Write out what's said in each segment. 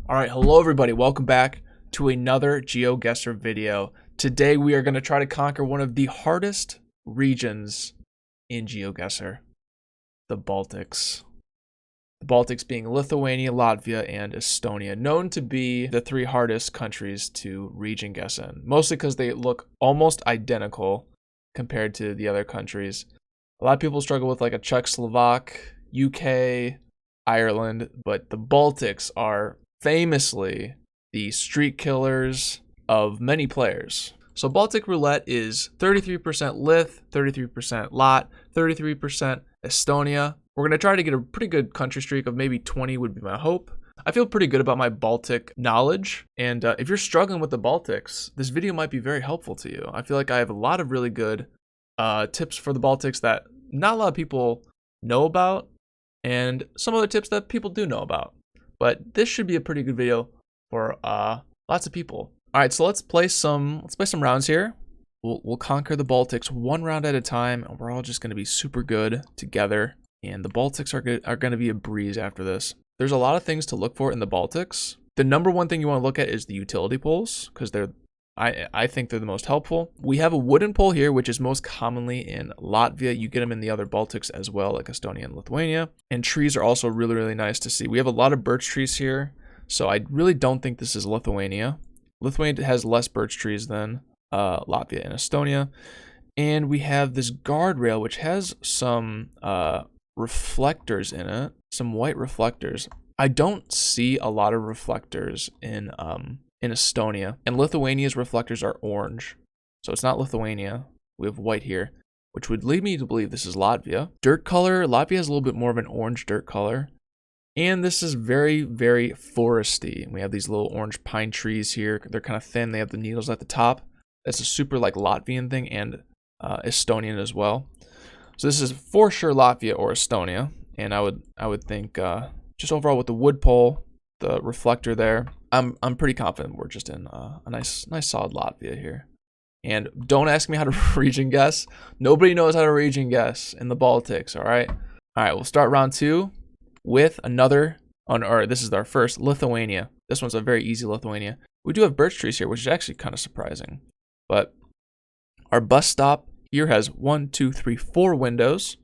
All right, hello everybody. Welcome back to another Geoguessr video. Today we are going to try to conquer one of the hardest regions in Geoguessr, the Baltics. The Baltics being Lithuania, Latvia, and Estonia, known to be the three hardest countries to region guess in, mostly because they look almost identical compared to the other countries. A lot of people struggle with like a Czechoslovak, UK, Ireland, but the Baltics are famously the street killers of many players. So Baltic roulette is 33% Lith, 33% Lat, 33% Estonia. We're going to try to get a pretty good country streak of maybe 20 would be my hope. I feel pretty good about my Baltic knowledge, and if you're struggling with the Baltics, this video might be very helpful to you. I feel like I have a lot of really good tips for the Baltics that not a lot of people know about, and some other tips that people do know about. But this should be a pretty good video for lots of people. All right, so let's play some rounds here. We'll conquer the Baltics one round at a time, and we're all just going to be super good together. And the Baltics are going to be a breeze after this. There's a lot of things to look for in the Baltics. The number one thing you want to look at is the utility poles, because I think they're the most helpful. We have a wooden pole here, which is most commonly in Latvia. You get them in the other Baltics as well, like Estonia and Lithuania. And trees are also really, really nice to see. We have a lot of birch trees here, so I really don't think this is Lithuania. Lithuania has less birch trees than Latvia and Estonia. And we have this guardrail, which has some reflectors in it, some white reflectors. I don't see a lot of reflectors in Estonia, and Lithuania's reflectors are orange, so it's not Lithuania. We have white here, which would lead me to believe this is Latvia. Dirt color, Latvia has a little bit more of an orange dirt color, and this is very, very foresty. We have these little orange pine trees here. They're kind of thin. They have the needles at the top. That's a super like Latvian thing, and Estonian as well. So this is for sure Latvia or Estonia, and I would think just overall with the wood pole, the reflector there, I'm pretty confident we're just in a nice solid Latvia here. And don't ask me how to region guess. Nobody knows how to region guess in the Baltics. All right, we'll start round two with another. Or this is our first Lithuania. This one's a very easy Lithuania. We do have birch trees here, which is actually kind of surprising. But our bus stop here has 1, 2, 3, 4 windows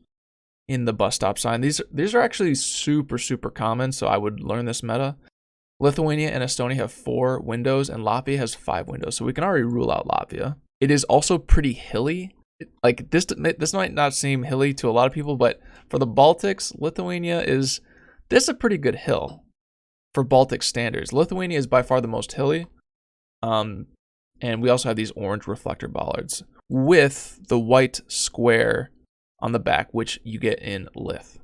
in the bus stop sign. These are actually super common, so I would learn this meta. Lithuania and Estonia have 4 windows, and Latvia has 5 windows, so we can already rule out Latvia. It is also pretty hilly. Like this might not seem hilly to a lot of people, but for the Baltics, Lithuania is a pretty good hill for Baltic standards. Lithuania is by far the most hilly, and we also have these orange reflector bollards with the white square on the back, which you get in Lith.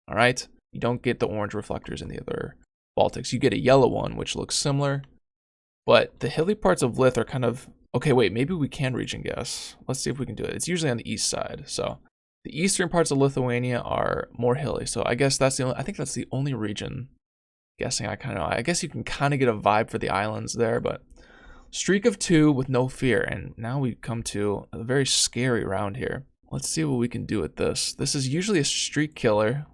All right, you don't get the orange reflectors in the other Baltics. You get a yellow one, which looks similar, but the hilly parts of Lith are kind of okay. Wait, maybe we can region guess. Let's see if we can do it. It's usually on the east side, so the eastern parts of Lithuania are more hilly. So I guess I think that's the only region guessing I kind of know. I guess you can kind of get a vibe for the islands there, but streak of 2 with no fear, and now we come to a very scary round here. Let's see what we can do with this. This is usually a streak killer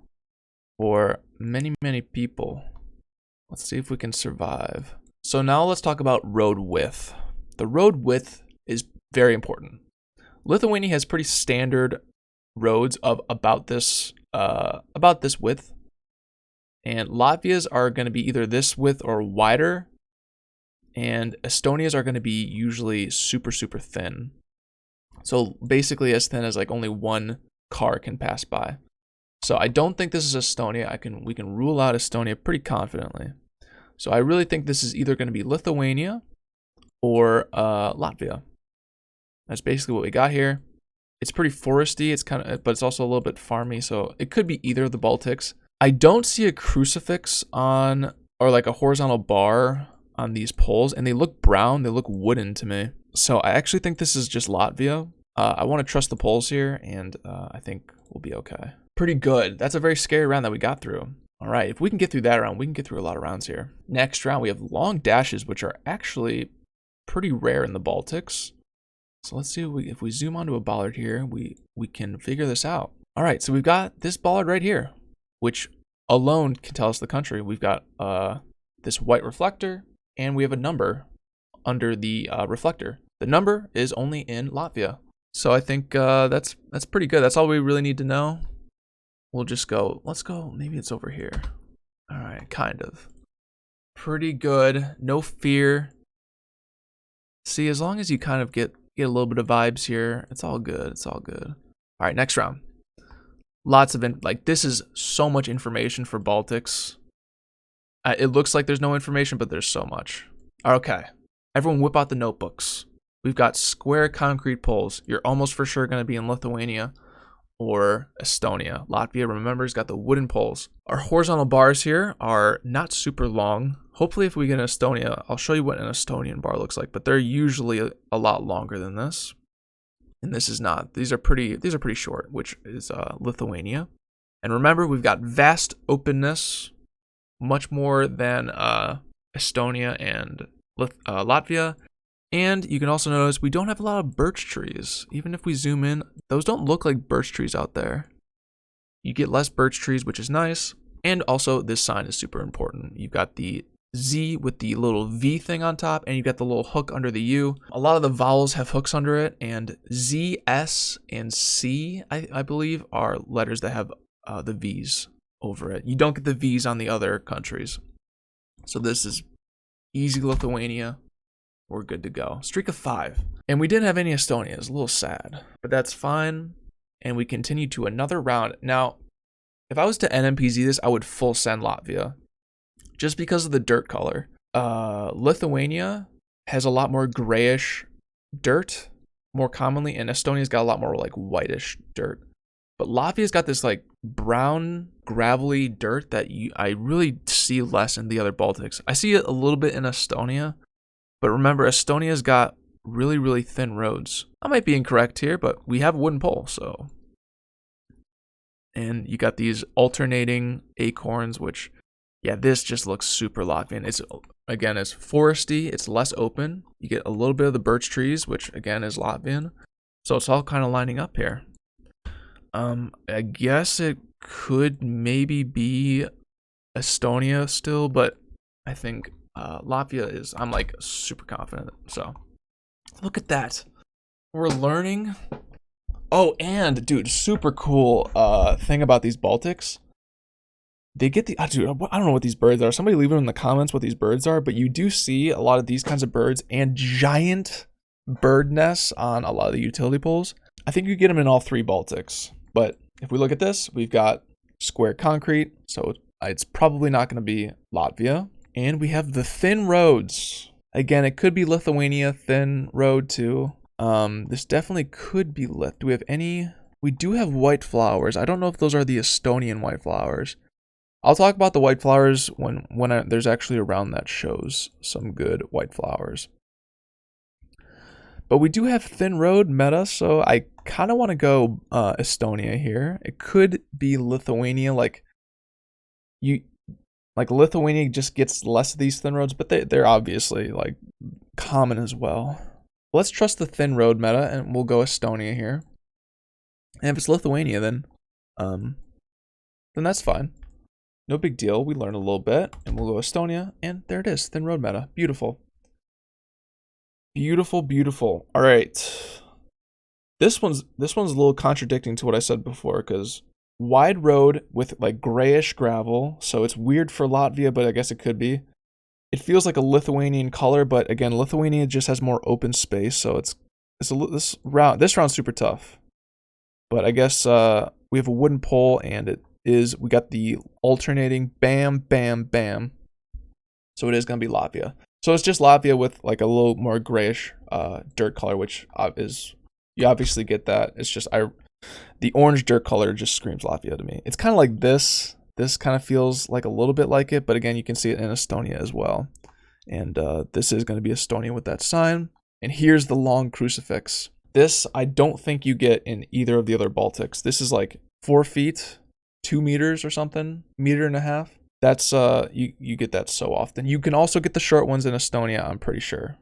for many people. Let's see if we can survive. So now let's talk about road width. The road width is very important. Lithuania has pretty standard roads of about this width, and Latvia's are going to be either this width or wider, and Estonia's are going to be usually super thin. So basically as thin as like only one car can pass by. So I don't think this is Estonia. We can rule out Estonia pretty confidently. So I really think this is either going to be Lithuania or Latvia. That's basically what we got here. It's pretty foresty. But it's also a little bit farmy. So it could be either of the Baltics. I don't see a crucifix or like a horizontal bar on these poles, and they look brown. They look wooden to me. So I actually think this is just Latvia. I want to trust the poles here, and I think we'll be okay. Pretty good. That's a very scary round that we got through. All right, if we can get through that round, we can get through a lot of rounds here. Next round, we have long dashes, which are actually pretty rare in the Baltics. So let's see if we zoom onto a bollard here, we can figure this out. All right, so we've got this bollard right here, which alone can tell us the country. We've got this white reflector, and we have a number under the reflector. The number is only in Latvia. So I think that's pretty good. That's all we really need to know. We'll just go, let's go, maybe it's over here. All right, kind of. Pretty good, no fear. See, as long as you kind of get a little bit of vibes here, it's all good, it's all good. All right, next round. Lots of, this is so much information for Baltics. It looks like there's no information, but there's so much. Okay, everyone whip out the notebooks. We've got square concrete poles. You're almost for sure gonna be in Lithuania or Estonia. Latvia, remember, has got the wooden poles. Our horizontal bars here are not super long. Hopefully if we get in Estonia, I'll show you what an Estonian bar looks like, but they're usually a lot longer than this. And this is not. These are pretty short, which is Lithuania. And remember, we've got vast openness, much more than Estonia and Latvia. And you can also notice we don't have a lot of birch trees. Even if we zoom in, those don't look like birch trees out there. You get less birch trees, which is nice. And also, this sign is super important. You've got the Z with the little V thing on top, and you've got the little hook under the U. A lot of the vowels have hooks under it, and Z, S, and C, I believe, are letters that have the V's over it. You don't get the V's on the other countries. So this is easy Lithuania. We're good to go. Streak of 5. And we didn't have any Estonia. It's a little sad, but that's fine. And we continue to another round. Now, if I was to NMPZ this, I would full send Latvia. Just because of the dirt color. Lithuania has a lot more grayish dirt, more commonly, and Estonia's got a lot more like whitish dirt. But Latvia's got this like brown, gravelly dirt that I really see less in the other Baltics. I see it a little bit in Estonia. But remember, Estonia's got really, really thin roads. I might be incorrect here, but we have a wooden pole, so. And you got these alternating acorns, which, yeah, this just looks super Latvian. It's, again, it's foresty, it's less open. You get a little bit of the birch trees, which, again, is Latvian. So it's all kind of lining up here. I guess it could maybe be Estonia still, but I think Latvia is, I'm like super confident. So look at that. We're learning. Oh, and dude, super cool thing about these Baltics. They get the, dude, I don't know what these birds are. Somebody leave them in the comments what these birds are, but you do see a lot of these kinds of birds and giant bird nests on a lot of the utility poles. I think you get them in all 3 Baltics. But if we look at this, we've got square concrete. So it's probably not going to be Latvia. And we have the thin roads. Again, it could be Lithuania thin road too. This definitely could be Lit. Do we have any? We do have white flowers. I don't know if those are the Estonian white flowers. I'll talk about the white flowers when there's actually a round that shows some good white flowers. But we do have thin road meta, so I kind of want to go Estonia here. It could be Lithuania, like Lithuania just gets less of these thin roads, but they're obviously like common as well. Let's trust the thin road meta, and we'll go Estonia here. And if it's Lithuania, then that's fine. No big deal. We learn a little bit, and we'll go Estonia, and there it is, thin road meta. Beautiful. Beautiful, beautiful. All right. This one's a little contradicting to what I said before, because wide road with like grayish gravel, so it's weird for Latvia, but I guess it could be. It feels like a Lithuanian color, but again, Lithuania just has more open space, so this round's super tough. But I guess we have a wooden pole, and we got the alternating bam, bam, bam. So it is gonna be Latvia. So it's just Latvia with like a little more grayish dirt color, which is, you obviously get that. It's just the orange dirt color just screams Latvia to me. It's kind of like this. This kind of feels like a little bit like it, but again, you can see it in Estonia as well. And this is going to be Estonia with that sign. And here's the long crucifix. This I don't think you get in either of the other Baltics. This is like 4 feet, 2 meters or something, 1.5 meters. That's you get that so often. You can also get the short ones in Estonia, I'm pretty sure.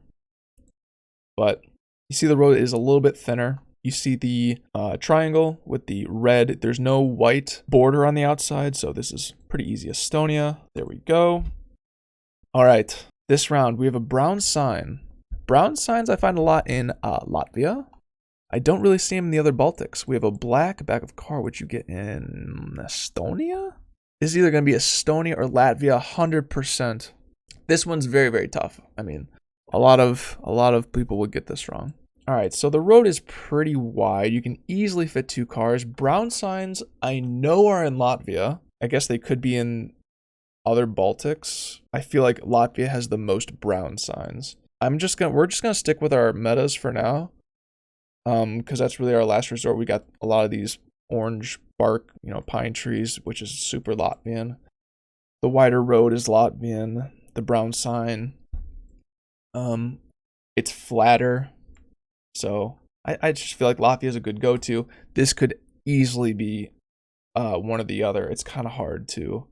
But you see the road is a little bit thinner. You see the triangle with the red. There's no white border on the outside, so this is pretty easy. Estonia. There we go. All right, this round we have a brown sign. Brown signs I find a lot in Latvia. I don't really see them in the other Baltics. We have a black back of car, which you get in Estonia. This is either going to be Estonia or Latvia, 100%. This one's very, very tough. I mean, a lot of people would get this wrong. All right, so the road is pretty wide. You can easily fit 2 cars. Brown signs I know are in Latvia. I guess they could be in other Baltics. I feel like Latvia has the most brown signs. We're just gonna stick with our metas for now. Because that's really our last resort. We got a lot of these orange bark, pine trees, which is super Latvian. The wider road is Latvian. The brown sign, it's flatter. So I just feel like Latvia is a good go-to. This could easily be one or the other. It's kind of hard to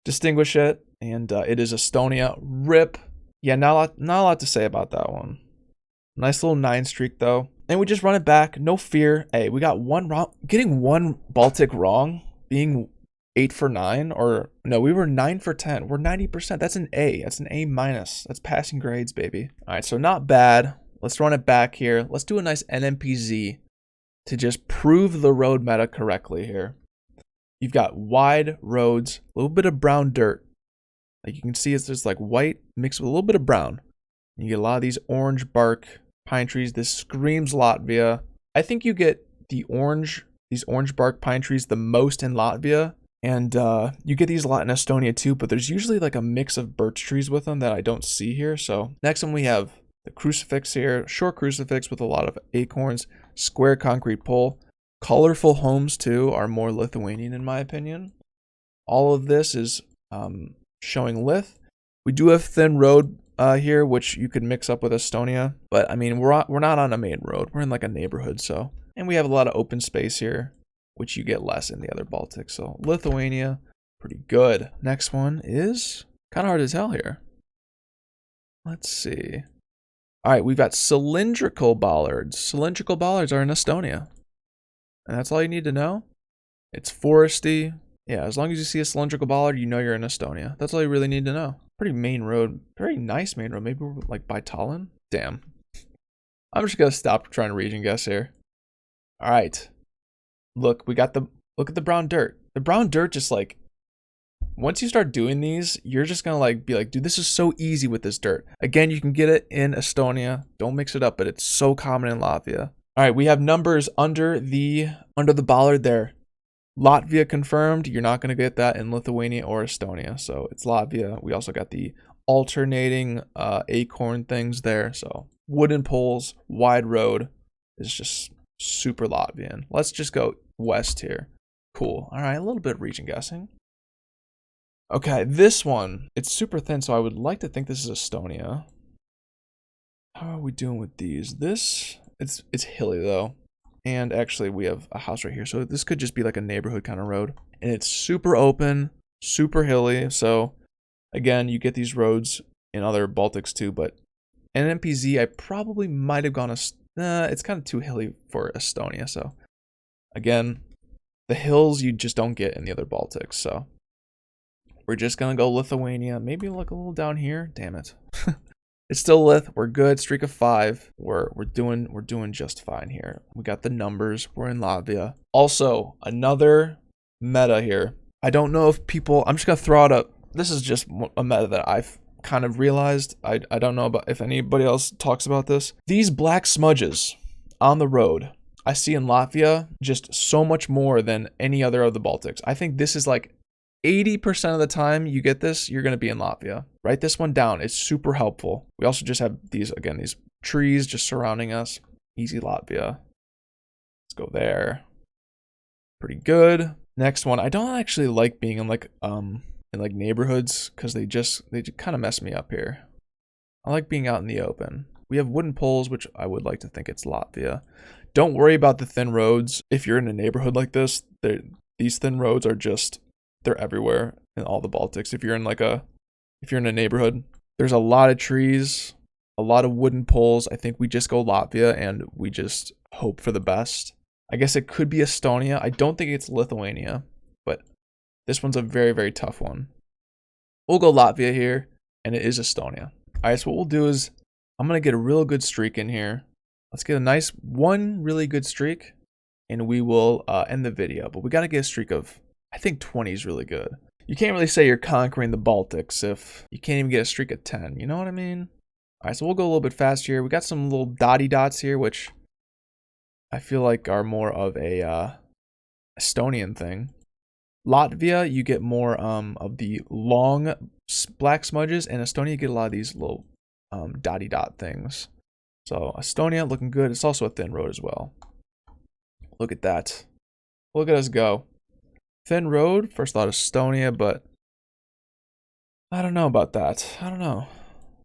distinguish it, and it is Estonia. RIP. Yeah, not a lot to say about that one. Nice little 9 streak though, and we just run it back. No fear. Hey, we got one wrong. Getting one Baltic wrong, being 8 for 9, or no, we were 9 for 10. We're 90%. That's an A. That's an A minus. That's passing grades, baby. All right, so not bad. Let's run it back here. Let's do a nice NMPZ to just prove the road meta correctly here. You've got wide roads, a little bit of brown dirt. Like you can see, it's just like white mixed with a little bit of brown. You get a lot of these orange bark pine trees. This screams Latvia. I think you get these orange bark pine trees the most in Latvia. And you get these a lot in Estonia too, but there's usually like a mix of birch trees with them that I don't see here. So next one we have the crucifix here, short crucifix with a lot of acorns, square concrete pole. Colorful homes too are more Lithuanian in my opinion. All of this is showing Lith. We do have thin road here, which you could mix up with Estonia, but I mean we're not on a main road. We're in like a neighborhood, so, and we have a lot of open space here, which you get less in the other Baltics. So Lithuania, pretty good. Next one is kind of hard to tell here. Let's see. All right, we've got cylindrical bollards. Cylindrical bollards are in Estonia. And that's all you need to know. It's foresty. Yeah, as long as you see a cylindrical bollard, you know you're in Estonia. That's all you really need to know. Pretty main road. Very nice main road. Maybe we're like by Tallinn. Damn. I'm just going to stop trying to region guess here. All right. Look at the brown dirt. The brown dirt just like, once you start doing these, you're just gonna like be like, dude, this is so easy with this dirt. Again, you can get it in Estonia. Don't mix it up, but it's so common in Latvia. All right, we have numbers under the bollard there. Latvia confirmed. You're not gonna get that in Lithuania or Estonia, so it's Latvia. We also got the alternating acorn things there. So wooden poles, wide road is just super Latvian. Let's just go west here. Cool. All right, a little bit of region guessing. Okay, this one, it's super thin, so I would like to think this is Estonia. How are we doing with these? It's hilly though. And actually we have a house right here, so this could just be like a neighborhood kind of road. And it's super open, super hilly. So again, you get these roads in other Baltics too, but NMPZ, I probably might have gone, it's kind of too hilly for Estonia. So again, the hills you just don't get in the other Baltics, so. We're just going to go Lithuania. Maybe look a little down here. Damn it. It's still Lith. We're good. Streak of 5. We're doing just fine here. We got the numbers. We're in Latvia. Also, another meta here. I don't know if people, I'm just going to throw out this is just a meta that I've kind of realized. I don't know about if anybody else talks about this. These black smudges on the road, I see in Latvia just so much more than any other of the Baltics. I think this is like 80% of the time you get this, you're going to be in Latvia. Write this one down. It's super helpful. We also just have these trees just surrounding us. Easy Latvia. Let's go there. Pretty good. Next one. I don't actually like being in like neighborhoods because they kind of mess me up here. I like being out in the open. We have wooden poles, which I would like to think it's Latvia. Don't worry about the thin roads. If you're in a neighborhood like this, these thin roads are just, they're everywhere in all the Baltics. If you're in a neighborhood, there's a lot of trees, a lot of wooden poles. I think we just go Latvia and we just hope for the best. I guess it could be Estonia. I don't think it's Lithuania, but this one's a very, very tough one. We'll go Latvia here. and it is Estonia. All right, so what we'll do is I'm going to get a real good streak in here. Let's get a nice one really good streak, and we will end the video. But we got to get a streak of, I think 20 is really good. You can't really say you're conquering the Baltics if you can't even get a streak of 10. You know what I mean? All right, so we'll go a little bit faster here. We got some little dotty dots here, which I feel like are more of a Estonian thing. Latvia, you get more of the long black smudges, and Estonia, you get a lot of these little dotty dot things. So Estonia looking good. It's also a thin road as well. Look at that. Look at us go. Thin road. First thought Estonia, but I don't know about that. I don't know.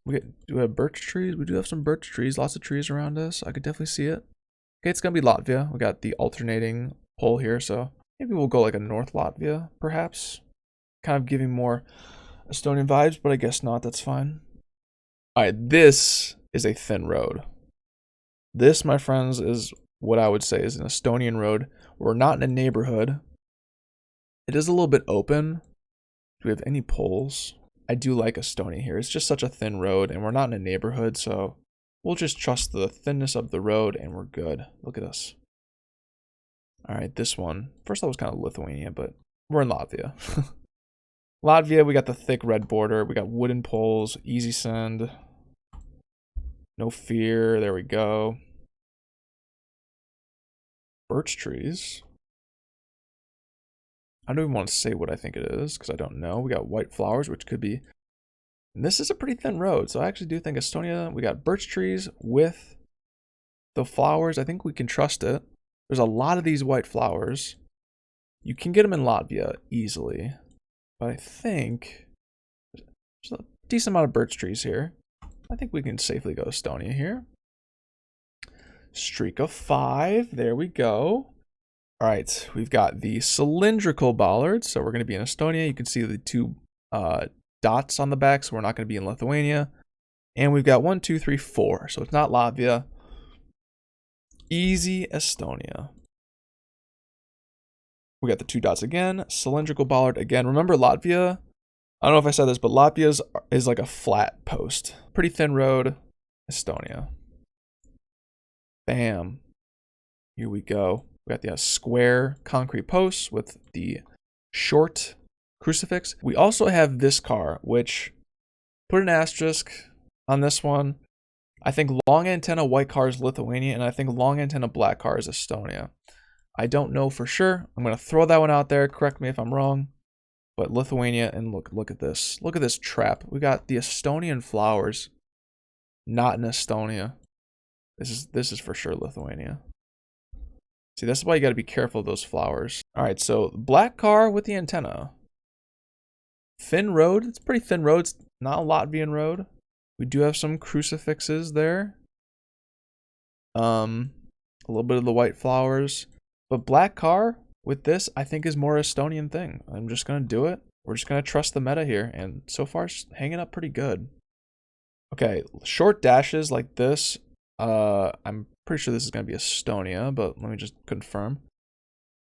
Do we have birch trees? We do have some birch trees. Lots of trees around us. I could definitely see it. Okay, it's gonna be Latvia. We got the alternating pole here, so maybe we'll go like a North Latvia, perhaps. Kind of giving more Estonian vibes, but I guess not. That's fine. All right, this is a thin road. This, my friends, is what I would say is an Estonian road. We're not in a neighborhood. It is a little bit open. Do we have any poles? I do like Estonia here. It's just such a thin road, and we're not in a neighborhood, so we'll just trust the thinness of the road, and we're good. Look at us. All right, this one. First, that was kind of Lithuania, but we're in Latvia. Latvia, we got the thick red border. We got wooden poles, easy send. No fear. There we go. Birch trees. I don't even want to say what I think it is because I don't know. We got white flowers, which could be. And this is a pretty thin road, so I actually do think Estonia. We got birch trees with the flowers. I think we can trust it. There's a lot of these white flowers. You can get them in Latvia easily, but I think there's a decent amount of birch trees here. I think we can safely go Estonia here. Streak of 5. There we go. All right, we've got the cylindrical bollards, so we're going to be in Estonia. You can see the two dots on the back, so we're not going to be in Lithuania. And we've got 1, 2, 3, 4, so it's not Latvia. Easy Estonia. We got the 2 dots again, cylindrical bollard again. Remember Latvia? I don't know if I said this, but Latvia is like a flat post. Pretty thin road. Estonia. Bam. Here we go. We got the square concrete posts with the short crucifix. We also have this car, which put an asterisk on this one. I think long antenna white car is Lithuania, and I think long antenna black car is Estonia. I don't know for sure. I'm going to throw that one out there. Correct me if I'm wrong. But Lithuania, and look at this. Look at this trap. We got the Estonian flowers, not in Estonia. This is for sure Lithuania. See, that's why you got to be careful of those flowers. All right, so black car with the antenna. Thin road. It's a pretty thin road. It's not a Latvian road. We do have some crucifixes there. A little bit of the white flowers. But black car with this, I think, is more Estonian thing. I'm just going to do it. We're just going to trust the meta here. And so far, it's hanging up pretty good. Okay, short dashes like this. I'm pretty sure this is going to be Estonia, but let me just confirm.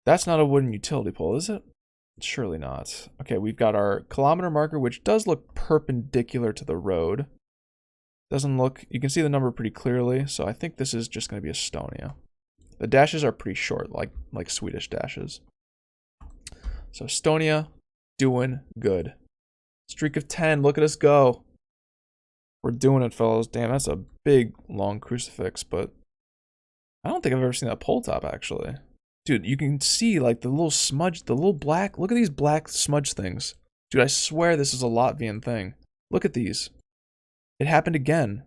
That's not a wooden utility pole, is it? Surely not. Okay, we've got our kilometer marker, which does look perpendicular to the road. Doesn't look, you can see the number pretty clearly, so I think this is just going to be Estonia. The dashes are pretty short, like Swedish dashes. So Estonia, doing good. Streak of 10, look at us go. We're doing it, fellas. Damn, that's a big, long crucifix, but I don't think I've ever seen that pole top, actually. Dude, you can see, like, the little smudge, the little black, look at these black smudge things. Dude, I swear this is a Latvian thing. Look at these. It happened again.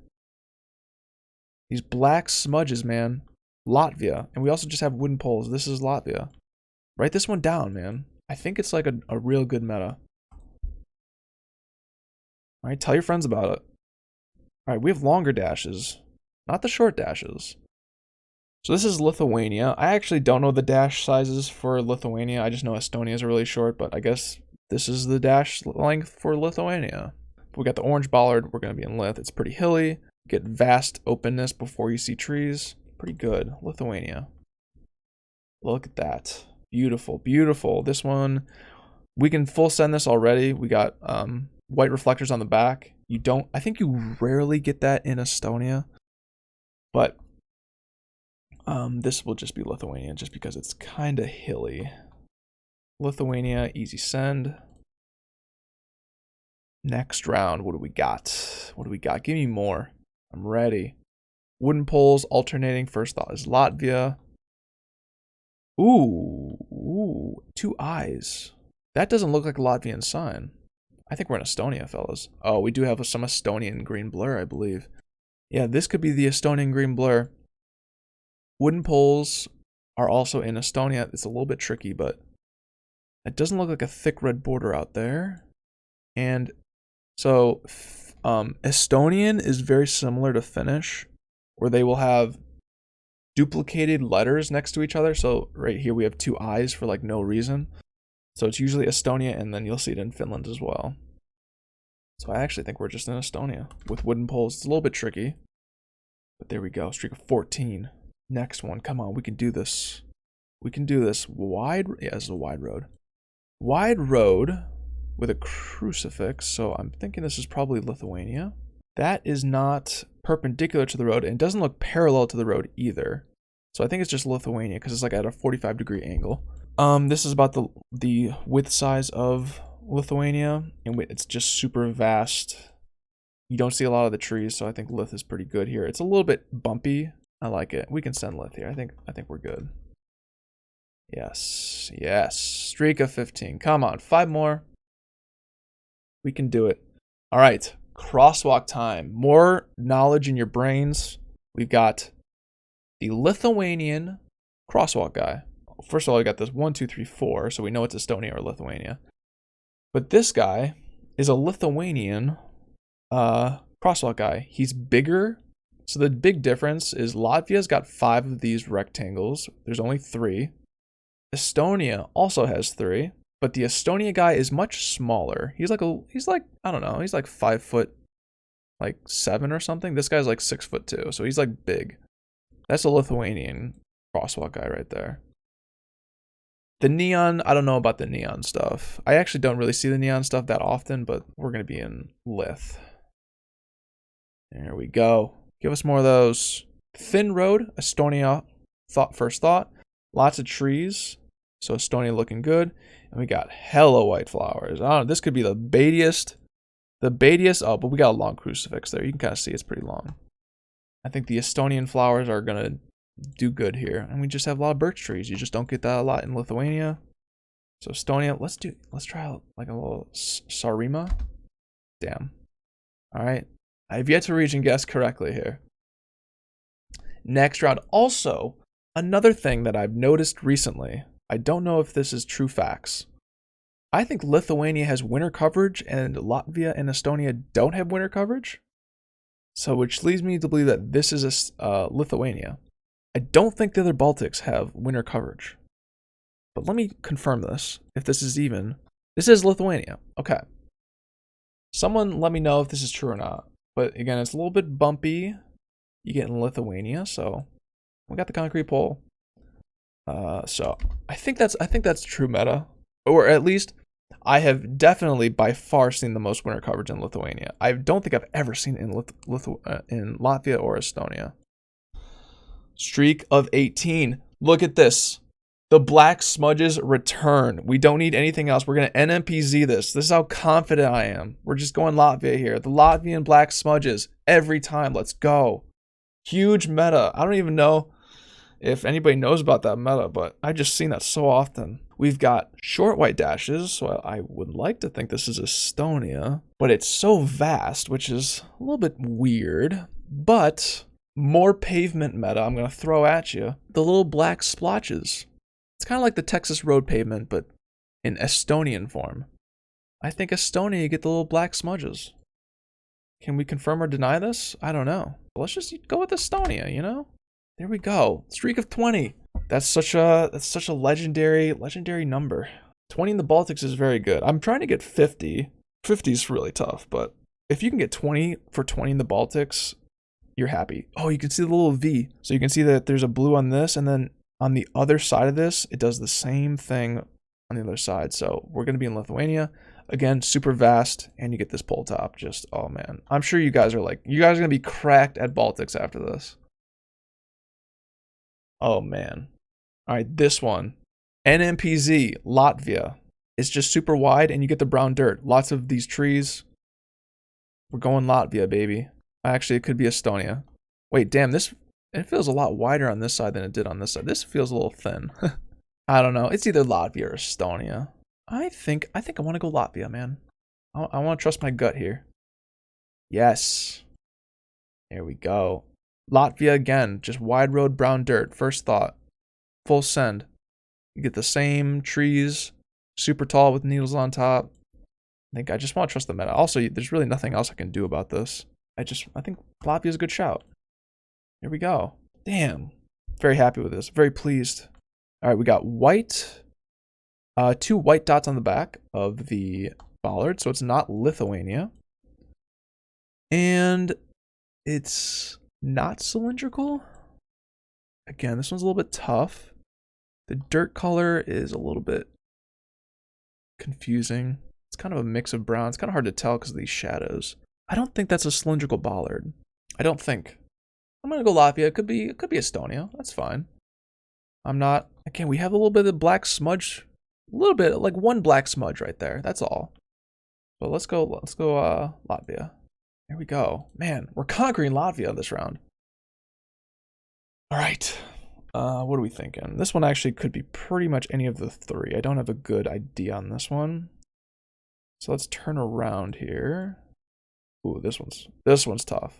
These black smudges, man. Latvia. And we also just have wooden poles. This is Latvia. Write this one down, man. I think it's like a real good meta. Alright, tell your friends about it. Alright, we have longer dashes. Not the short dashes. So this is Lithuania. I actually don't know the dash sizes for Lithuania. I just know Estonia's are really short, but I guess this is the dash length for Lithuania. We got the orange bollard. We're going to be in Lith. It's pretty hilly. Get vast openness before you see trees. Pretty good. Lithuania. Look at that. Beautiful, beautiful. This one, we can full send this already. We got white reflectors on the back. You don't, I think you rarely get that in Estonia, but this will just be Lithuania just because it's kind of hilly. Lithuania, easy send. Next round, what do we got? What do we got? Give me more. I'm ready. Wooden poles alternating. First thought is Latvia. Ooh, 2 eyes. That doesn't look like a Latvian sign. I think we're in Estonia, fellas. Oh, we do have some Estonian green blur, I believe. Yeah, this could be the Estonian green blur. Wooden poles are also in Estonia. It's a little bit tricky, but it doesn't look like a thick red border out there. And so Estonian is very similar to Finnish, where they will have duplicated letters next to each other. So right here we have 2 eyes for like no reason. So it's usually Estonia, and then you'll see it in Finland as well. So I actually think we're just in Estonia with wooden poles. It's a little bit tricky, but there we go. Streak of 14. Next one. Come on, we can do this. We can do this. Wide, yeah, this is a wide road. Wide road with a crucifix. So I'm thinking this is probably Lithuania. That is not perpendicular to the road, and it doesn't look parallel to the road either. So I think it's just Lithuania because it's like at a 45-degree angle. This is about the width size of Lithuania, and it's just super vast. You don't see a lot of the trees, so I think Lith is pretty good here. It's a little bit bumpy. I like it. We can send Lith here. I think we're good. Yes, yes. Streak of 15. Come on, 5 more. We can do it. All right, crosswalk time. More knowledge in your brains. We've got the Lithuanian crosswalk guy. First of all, we got this 1, 2, 3, 4, so we know it's Estonia or Lithuania. But this guy is a Lithuanian crosswalk guy. He's bigger. So the big difference is Latvia's got 5 of these rectangles. There's only 3. Estonia also has 3, but the Estonia guy is much smaller. He's like I don't know, he's like 5 foot like 7 or something. This guy's like 6 foot 2, so he's like big. That's a Lithuanian crosswalk guy right there. The neon, I don't know about the neon stuff. I actually don't really see the neon stuff that often, but we're going to be in Lith. There we go. Give us more of those. Thin road, Estonia, first thought. Lots of trees, so Estonia looking good. And we got hella white flowers. I don't know, this could be the baitiest. Oh, but we got a long crucifix there. You can kind of see it's pretty long. I think the Estonian flowers are going to do good here, and we just have a lot of birch trees. You just don't get that a lot in Lithuania. So Estonia, let's try like a little Sarima. Damn. All right, I've yet to region guess correctly here. Next round. Also, another thing that I've noticed recently, I don't know if this is true facts. I think Lithuania has winter coverage and Latvia and Estonia don't have winter coverage. So which leads me to believe that this is Lithuania. I don't think the other Baltics have winter coverage. But let me confirm this. If this is even. This is Lithuania. Okay. Someone let me know if this is true or not. But again, it's a little bit bumpy. You get in Lithuania, so we got the concrete pole. So I think that's true meta. Or at least I have definitely by far seen the most winter coverage in Lithuania. I don't think I've ever seen it in Latvia or Estonia. Streak of 18. Look at this. The black smudges return. We don't need anything else. We're going to NMPZ this. This is how confident I am. We're just going Latvia here. The Latvian black smudges every time. Let's go. Huge meta. I don't even know if anybody knows about that meta, but I've just seen that so often. We've got short white dashes, so I would like to think this is Estonia, but it's so vast, which is a little bit weird, but more pavement meta I'm going to throw at you. The little black splotches. It's kind of like the Texas road pavement, but in Estonian form. I think Estonia, you get the little black smudges. Can we confirm or deny this? I don't know. But let's just go with Estonia, you know? There we go. Streak of 20. That's such a legendary number. 20 in the Baltics is very good. I'm trying to get 50. 50 is really tough, but if you can get 20 for 20 in the Baltics, you're happy. Oh, you can see the little V. So you can see that there's a blue on this, and then on the other side of this, it does the same thing on the other side. So we're going to be in Lithuania. Again, super vast, and you get this pole top. Just, oh man. I'm sure you guys are like, you guys are going to be cracked at Baltics after this. Oh man. All right, this one. NMPZ, Latvia. It's just super wide, and you get the brown dirt. Lots of these trees. We're going Latvia, baby. Actually, it could be Estonia. Wait, damn, it feels a lot wider on this side than it did on this side. This feels a little thin. I don't know. It's either Latvia or Estonia. I think I want to go Latvia, man. I want to trust my gut here. Yes. Here we go. Latvia again. Just wide road, brown dirt. First thought. Full send. You get the same trees. Super tall with needles on top. I just want to trust the meta. Also, there's really nothing else I can do about this. I think Latvia is a good shout. Here we go. Damn. Very happy with this. Very pleased. All right, we got white. 2 white dots on the back of the bollard, so it's not Lithuania. And it's not cylindrical. Again, this one's a little bit tough. The dirt color is a little bit confusing. It's kind of a mix of brown. It's kind of hard to tell because of these shadows. I don't think that's a cylindrical bollard. I don't think. I'm gonna go Latvia. It could be Estonia. That's fine. I'm not. Again, we have a little bit of black smudge. A little bit, like one black smudge right there. That's all. But let's go Latvia. Here we go. Man, we're conquering Latvia this round. All right. What are we thinking? This one actually could be pretty much any of the 3. I don't have a good idea on this one. So let's turn around here. Ooh, this one's tough.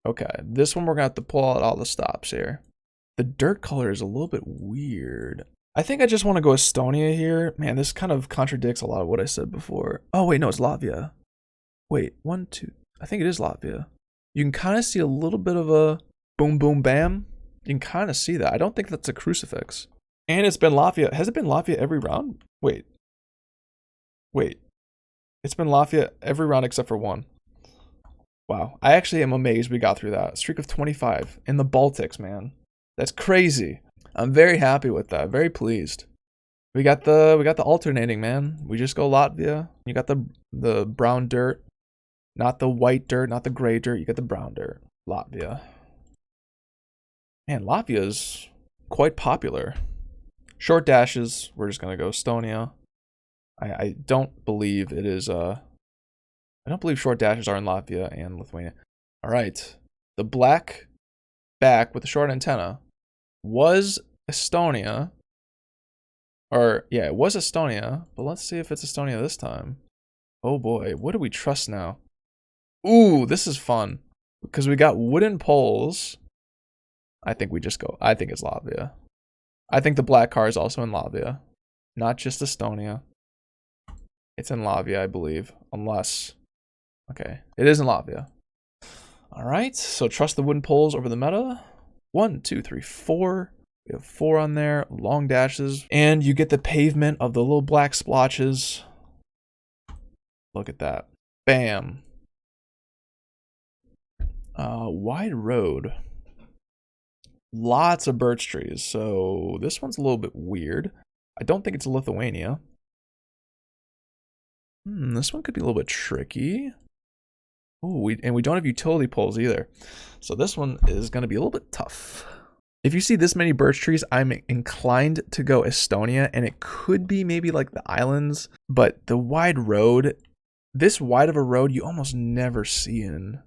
Okay, this one we're gonna have to pull out all the stops here. The dirt color is a little bit weird. I think I just want to go Estonia here. Man, this kind of contradicts a lot of what I said before. Oh wait, no, it's Latvia. Wait, 1, 2. I think it is Latvia. You can kind of see a little bit of a boom, boom, bam. You can kind of see that. I don't think that's a crucifix. And it's been Latvia. Has it been Latvia every round? Wait. It's been Latvia every round except for 1. Wow. I actually am amazed we got through that. Streak of 25 in the Baltics, man. That's crazy. I'm very happy with that. Very pleased. We got the alternating, man. We just go Latvia. You got the brown dirt. Not the white dirt, not the gray dirt. You got the brown dirt. Latvia. Man, Latvia is quite popular. Short dashes. We're just gonna go Estonia. I don't believe it is I don't believe short dashes are in Latvia and Lithuania. All right. The black back with the short antenna was Estonia. Or yeah, it was Estonia, but let's see if it's Estonia this time. Oh boy, what do we trust now? Ooh, this is fun. Because we got wooden poles. I think it's Latvia. I think the black car is also in Latvia. Not just Estonia. It's in Latvia, I believe. Unless... Okay, it is in Latvia. Alright, so trust the wooden poles over the meta. 1, 2, 3, 4. We have 4 on there. Long dashes. And you get the pavement of the little black splotches. Look at that. Bam. Wide road. Lots of birch trees. So this one's a little bit weird. I don't think it's Lithuania. This one could be a little bit tricky. Oh, and we don't have utility poles either. So this one is going to be a little bit tough. If you see this many birch trees, I'm inclined to go Estonia, and it could be maybe like the islands, but the wide road, this wide of a road, you almost never see in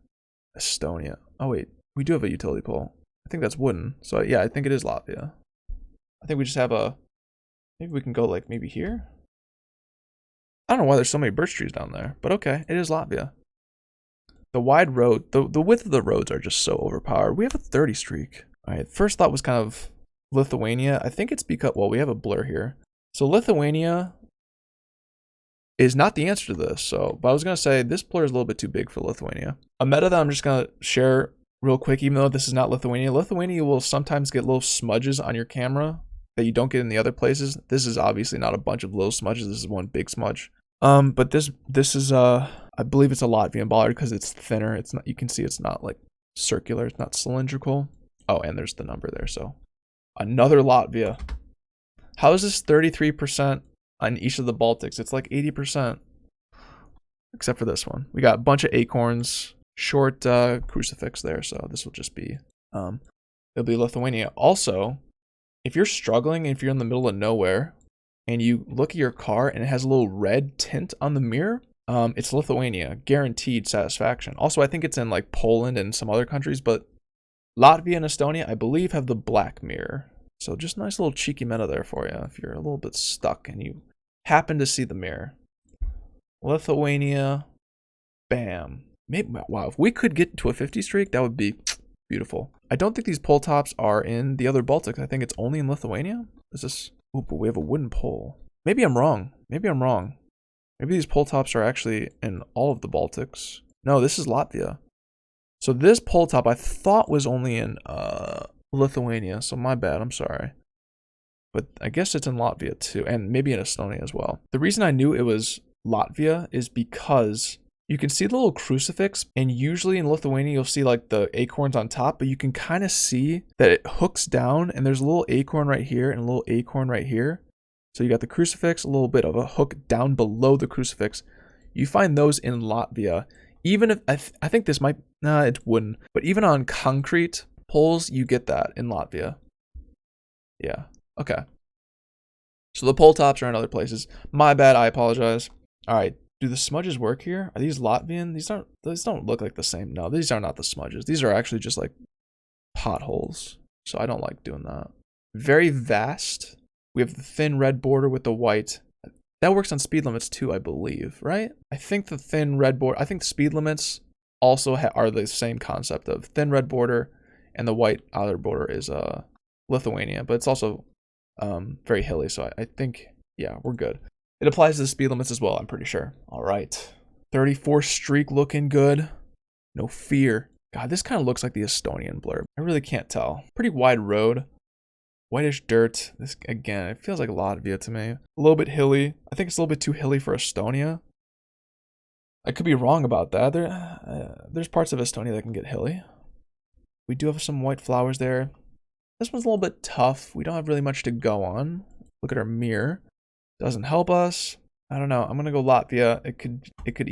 Estonia. Oh wait, we do have a utility pole. I think that's wooden. So yeah, I think it is Latvia. I think we just have maybe we can go like maybe here. I don't know why there's so many birch trees down there, but okay, it is Latvia. The wide road, the width of the roads are just so overpowered. We have a 30 streak. All right, first thought was kind of Lithuania. I think it's because, well, we have a blur here. So Lithuania is not the answer to this. So, but I was going to say this blur is a little bit too big for Lithuania. A meta that I'm just going to share real quick, even though this is not Lithuania. Lithuania will sometimes get little smudges on your camera that you don't get in the other places. This is obviously not a bunch of little smudges. This is one big smudge. But this is I believe it's a Latvian bollard because it's thinner. It's not, you can see it's not like circular. It's not cylindrical. Oh, and there's the number there. So another Latvia. How is this 33% on each of the Baltics. It's like 80%, except for this one. We got a bunch of acorns, short crucifix there, so this will just be, it'll be Lithuania. Also, if you're struggling, if you're in the middle of nowhere, and you look at your car and it has a little red tint on the mirror, it's Lithuania, guaranteed satisfaction. Also, I think it's in like Poland and some other countries, but Latvia and Estonia, I believe, have the black mirror. So just a nice little cheeky meta there for you if you're a little bit stuck and you happen to see the mirror. Lithuania, bam. Maybe, wow, if we could get to a 50 streak, that would be beautiful. I don't think these pole tops are in the other Baltics. I think it's only in Lithuania. Is this? Oh, but we have a wooden pole. Maybe I'm wrong. Maybe I'm wrong. Maybe these pole tops are actually in all of the Baltics. No, this is Latvia. So this pole top I thought was only in Lithuania, so my bad, I'm sorry. But I guess it's in Latvia too, and maybe in Estonia as well. The reason I knew it was Latvia is because you can see the little crucifix, and usually in Lithuania you'll see like the acorns on top, but you can kind of see that it hooks down, and there's a little acorn right here and a little acorn right here. So you got the crucifix, a little bit of a hook down below the crucifix. You find those in Latvia. Even if, I think this might, nah, it wouldn't. But even on concrete poles, you get that in Latvia. Yeah, okay. So the pole tops are in other places. My bad, I apologize. All right, do the smudges work here? Are these Latvian? These don't look like the same. No, these are not the smudges. These are actually just like potholes. So I don't like doing that. Very vast. We have the thin red border with the white. That works on speed limits too, I believe, right? I think the thin red border, I think the speed limits also are the same concept of thin red border, and the white outer border is Lithuania, but it's also very hilly, so I think, yeah, we're good. It applies to the speed limits as well, I'm pretty sure. All right, 34 streak looking good. No fear. God, this kind of looks like the Estonian blurb. I really can't tell. Pretty wide road. Whitish dirt. This, again, it feels like Latvia to me. A little bit hilly. I think it's a little bit too hilly for Estonia. I could be wrong about that. There's parts of Estonia that can get hilly. We do have some white flowers there. This one's a little bit tough. We don't have really much to go on. Look at our mirror. Doesn't help us. I don't know. I'm gonna go Latvia. It could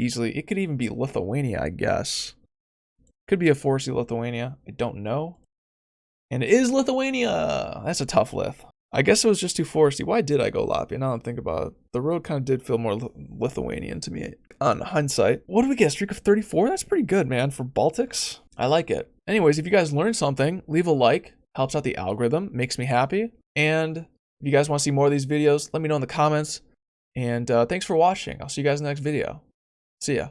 even be Lithuania, I guess. Could be a foresty Lithuania. I don't know. And it is Lithuania. That's a tough lith. I guess it was just too foresty. Why did I go Latvia? Now I'm thinking about it. The road kind of did feel more Lithuanian to me on hindsight. What do we get? A streak of 34? That's pretty good, man, for Baltics. I like it. Anyways, if you guys learned something, leave a like. Helps out the algorithm. Makes me happy. And if you guys want to see more of these videos, let me know in the comments. And thanks for watching. I'll see you guys in the next video. See ya.